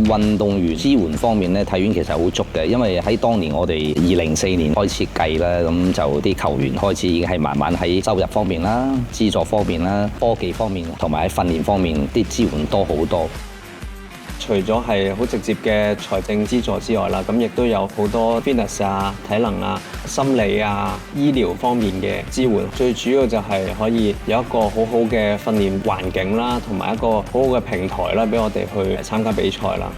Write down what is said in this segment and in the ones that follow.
運動員支援方面咧，體院其實好足嘅，因為喺當年我哋2004年開始計啦，咁就啲球員開始已經係慢慢喺收入方面啦、資助方面啦、科技方面同埋喺訓練方面啲支援多好多。除咗係好直接嘅財政資助之外啦，咁亦都有好多 fitness 啊、體能啊、心理啊、醫療方面嘅支援。最主要就係可以有一個好好嘅訓練環境啦，同埋一個好好嘅平台啦，俾我哋去參加比賽啦。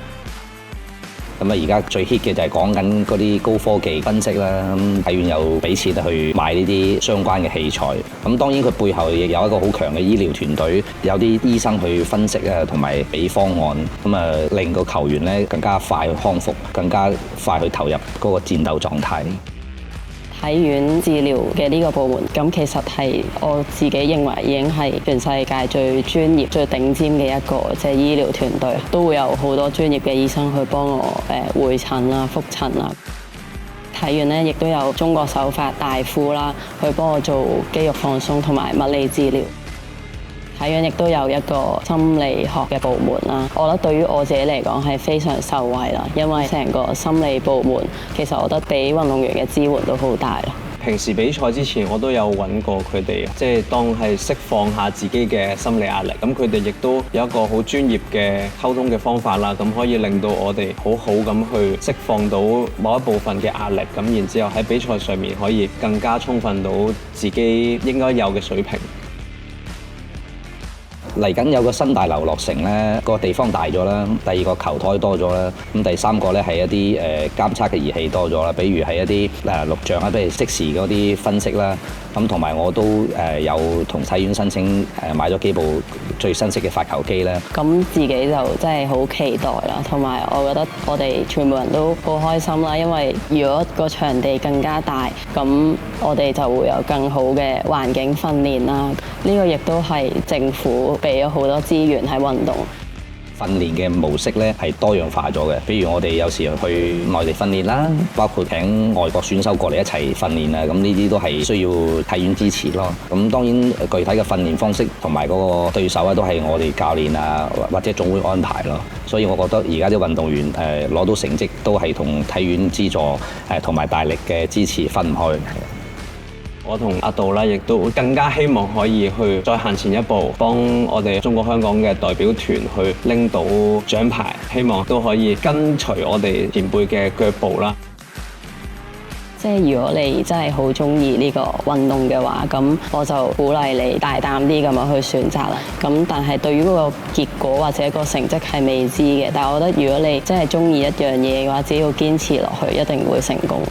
咁啊，而家最 hit 嘅就係講緊嗰啲高科技分析啦。咁體院有俾錢去買呢啲相關嘅器材。咁當然佢背後亦有一個好強嘅醫療團隊，有啲醫生去分析啊，同埋俾方案。咁啊，令個球員咧更加快去康復，更加快去投入嗰個戰鬥狀態。體院治療嘅呢個部門，咁其實係我自己認為已經係全世界最專業、最頂尖嘅一個醫療團隊，都會有好多專業嘅醫生去幫我會診啦、覆診啦。體院呢亦都有中國手法大夫啦，去幫我做肌肉放鬆同埋物理治療。體院亦都有一個心理學嘅部門啦，我覺得對於我自己嚟講係非常受惠啦，因為成個心理部門其實我覺得俾運動員嘅支援都好大啦。平時比賽之前我都有揾過佢哋，即係當係釋放下自己嘅心理壓力。咁佢哋亦都有一個好專業嘅溝通嘅方法啦，咁可以令到我哋好好咁去釋放到某一部分嘅壓力，咁然之後喺比賽上面可以更加充分到自己應該有嘅水平。嚟緊有個新大樓落成咧，個地方大咗啦，第二個球台多咗啦，咁第三個咧係一啲監測嘅儀器多咗啦，比如係一啲錄像啊，譬如即時嗰啲分析啦，咁同埋我都有同體院申請買咗幾部最新式嘅發球機咧。咁自己就真係好期待啦，同埋我覺得我哋全部人都好開心啦，因為如果個場地更加大，咁我哋就會有更好嘅環境訓練啦。呢個亦都係政府俾咗好多資源喺運動。訓練嘅模式咧係多樣化咗嘅，比如我哋有時去內地訓練啦，包括請外國選手過嚟一齊訓練啊，咁呢啲都係需要體院支持咯。咁當然具體嘅訓練方式同埋嗰個對手啊，都係我哋教練啊或者總會安排咯。所以我覺得而家啲運動員攞到成績都係同體院資助同埋大力嘅支持分唔開。我同阿杜啦，亦都更加希望可以去再行前一步，幫我哋中國香港嘅代表團去拎到獎牌，希望都可以跟隨我哋前輩嘅腳步啦。即係如果你真係好中意呢個運動嘅話，咁我就鼓勵你大膽啲咁樣去選擇啦。咁但係對於嗰個結果或者個成績係未知嘅，但係我覺得如果你真係中意一樣嘢嘅話，只要堅持落去，一定會成功。